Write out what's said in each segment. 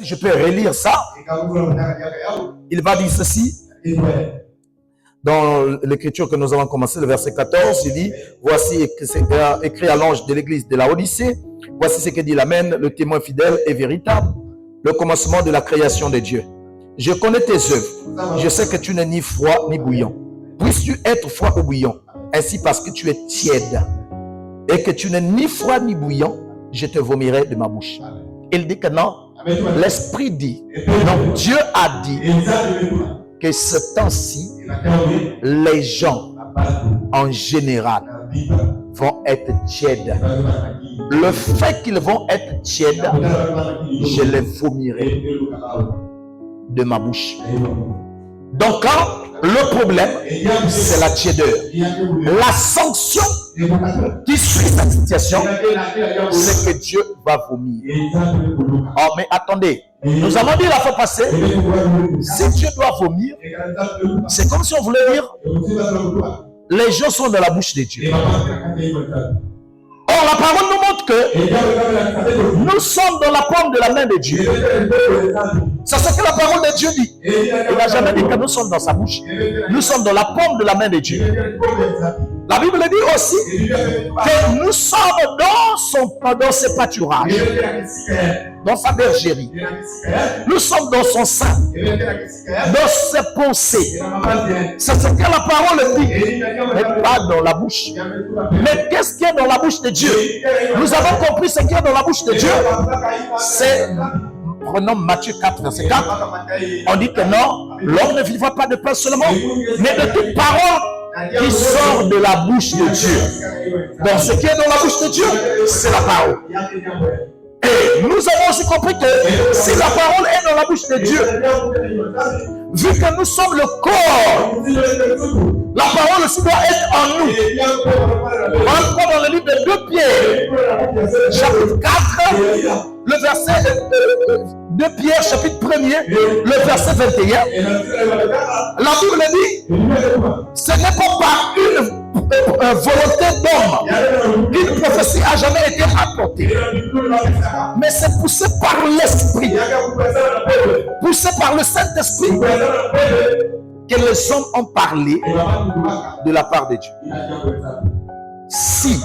Si je peux relire ça, il va dire ceci. Dans l'écriture que nous avons commencé, le verset 14, il dit, voici écrit à l'ange de l'église de la Odyssée, voici ce que dit l'Amen, le témoin fidèle et véritable, le commencement de la création de Dieu. Je connais tes œuvres, je sais que tu n'es ni froid ni bouillant. Puisses-tu être froid ou bouillant, ainsi parce que tu es tiède et que tu n'es ni froid ni bouillant, je te vomirai de ma bouche. Il dit que non, l'Esprit dit, donc Dieu a dit que ce temps-ci, les gens en général vont être tièdes. Le fait qu'ils vont être tièdes, je les vomirai de ma bouche. Donc, le problème, c'est la tiédeur. La sanction qui suit cette situation, c'est que Dieu va vomir. Oh, mais attendez, nous avons dit la fois passée, si Dieu doit vomir, c'est comme si on voulait dire, les gens sont dans la bouche de Dieu. Or, la parole nous montre que nous sommes dans la paume de la main de Dieu. C'est ce que la parole de Dieu dit. Il n'a jamais dit que nous sommes dans sa bouche. Nous sommes dans la paume de la main de Dieu. La Bible dit aussi que nous sommes dans ses pâturages, dans sa bergerie. Nous sommes dans son sein, dans ses pensées. C'est ce que la parole dit, mais pas dans la bouche. Mais qu'est-ce qu'il y a dans la bouche de Dieu? Nous avons compris ce qu'il y a dans la bouche de Dieu. C'est, prenons Matthieu 4, verset 4. On dit que non, l'homme ne vivra pas de pain seulement, mais de toute parole qui sort de la bouche de Dieu. Donc ce qui est dans la bouche de Dieu, c'est la parole. Et nous avons aussi compris que si la parole est dans la bouche de Dieu, vu que nous sommes le corps, la parole aussi doit être en nous. On prend dans le livre de 2 Pierre, chapitre 4, le verset 2 Pierre, chapitre 1er, le verset 21. La Bible dit, ce n'est pas par une volonté d'homme qu'une prophétie a jamais été apportée, mais c'est poussé par l'Esprit, poussé par le Saint-Esprit, que les hommes ont parlé de la part de Dieu. Si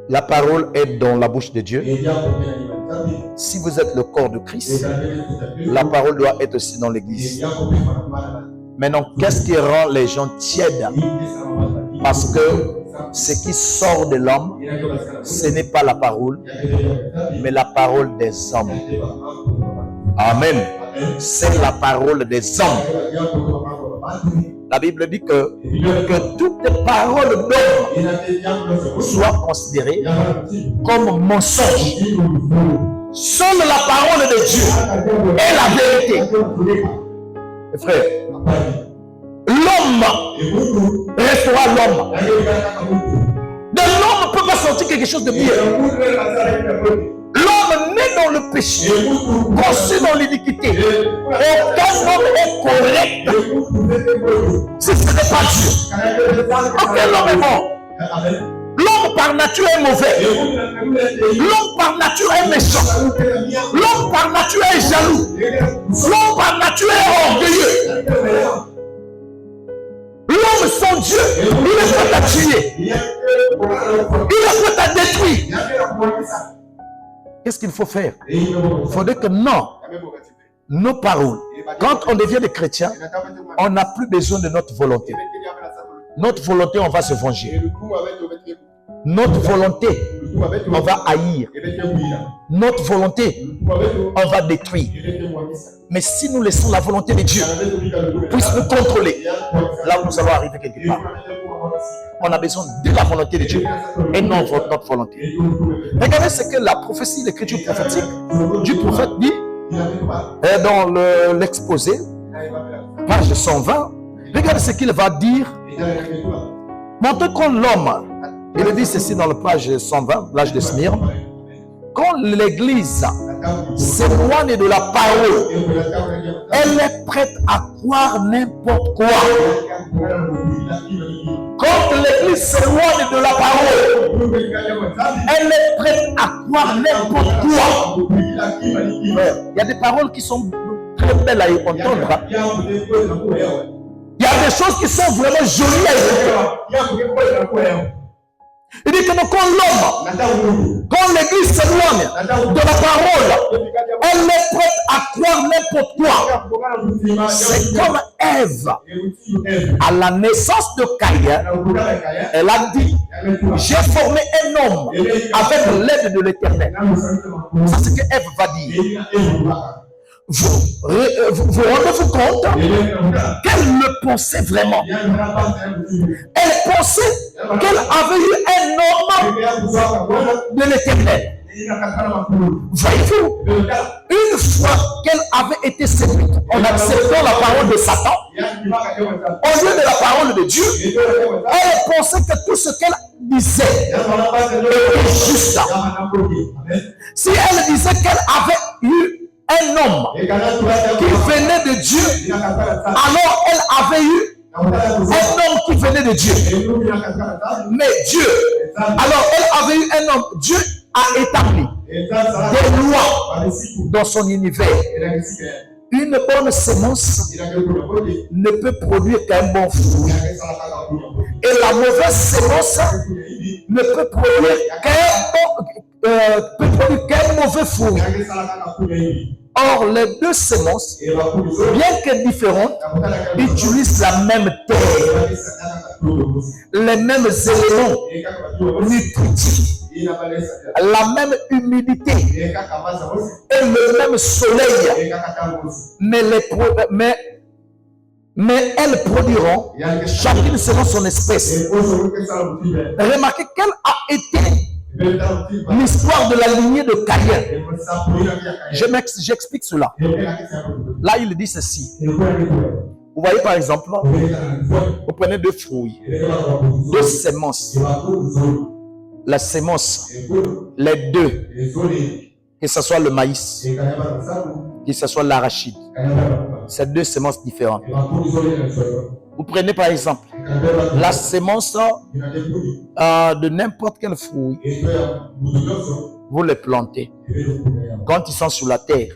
la parole est dans la bouche de Dieu, si vous êtes le corps de Christ, la parole doit être aussi dans l'église. Maintenant, qu'est-ce qui rend les gens tièdes? Parce que ce qui sort de l'homme, ce n'est pas la parole, mais la parole des hommes. Amen. C'est la parole des hommes. La Bible dit que toute parole d'homme soit considérée comme mensonge. Seule la parole de Dieu est la vérité. Frère, l'homme restera l'homme. De l'homme ne peut pas sortir quelque chose de bien. L'homme né dans le péché, conçu dans l'iniquité. Aucun homme est correct si ce n'est pas Dieu. Aucun homme est bon. L'homme par nature est mauvais. L'homme par nature est méchant. L'homme par nature est jaloux. L'homme par nature est orgueilleux. L'homme sans Dieu, il est prêt à tuer. Il est prêt à détruire. Qu'est-ce qu'il faut faire? Il faudrait que non, nos paroles, quand on devient des chrétiens, on n'a plus besoin de notre volonté. Notre volonté, on va se venger. Notre volonté, on va haïr. Notre volonté, on va détruire. Mais si nous laissons la volonté de Dieu puisse nous contrôler, là où nous allons arriver quelque part, on a besoin de la volonté de Dieu et non notre volonté. Regardez ce que la prophétie, l'écriture prophétique du prophète dit dans l'exposé, page 120. Regardez ce qu'il va dire. Montrez quand l'homme, il dit ceci dans la page 120, l'âge de Smyrne, quand l'église s'éloigne de la parole, elle elle est prête à croire n'importe quoi. Quand Quand l'église s'éloigne de la parole, elle est prête à croire n'importe quoi. Il y a des paroles qui sont très belles à entendre. Il y a des choses qui sont vraiment jolies à écouter. Il dit que quand l'homme, quand l'église s'éloigne de la parole, elle est prête à croire n'importe quoi. C'est comme Ève, à la naissance de Caïn, elle a dit, j'ai formé un homme avec l'aide de l'Éternel. C'est ce que Ève va dire. Vous rendez-vous compte qu'elle le pensait vraiment. Elle pensait qu'elle avait eu un homme de l'Éternel. Voyez-vous, une fois qu'elle avait été séduite en acceptant la parole de Satan, au lieu de la parole de Dieu, elle pensait que tout ce qu'elle disait était juste. Si elle disait qu'elle avait eu un homme qui venait de Dieu, alors elle avait eu un homme qui venait de Dieu. Mais Dieu, alors elle avait eu un homme. Dieu a établi des lois dans son univers. Une bonne semence ne peut produire qu'un bon fruit. Et la mauvaise semence ne peut produire qu'un mauvais fruit. Or, les deux semences, bien que différentes, utilisent la même terre, les mêmes éléments nutritifs, la même humidité et le même soleil. Mais elles produiront chacune selon son espèce. Remarquez quelle a été l'histoire de la lignée de Caïn. J'explique cela. Là, il dit ceci. Vous voyez par exemple, vous prenez deux fruits, deux semences. La semence, les deux, que ce soit le maïs, que ce soit l'arachide, c'est deux semences différentes. Vous prenez par exemple la semence de n'importe quel fruit, vous les plantez. Quand ils sont sur la terre,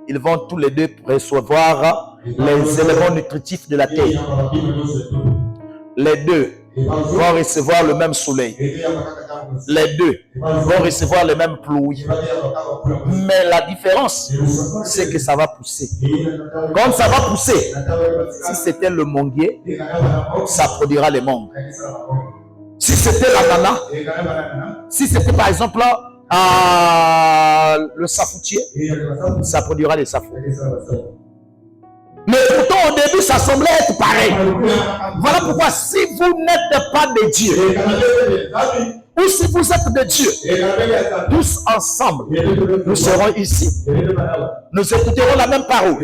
ils vont tous les deux recevoir les éléments nutritifs de la terre. Les deux vont recevoir le même soleil. Les deux vont recevoir les mêmes pluies. Mais la différence, c'est que ça va pousser. Quand ça va pousser, si c'était le manguier, ça produira les mangues. Si c'était l'ananas, si c'était par exemple le safoutier, ça produira des safous. Mais pourtant, au début, ça semblait être pareil. Voilà pourquoi, si vous n'êtes pas de Dieu, ou si vous êtes de Dieu, tous ensemble, nous serons ici. Nous écouterons la même parole.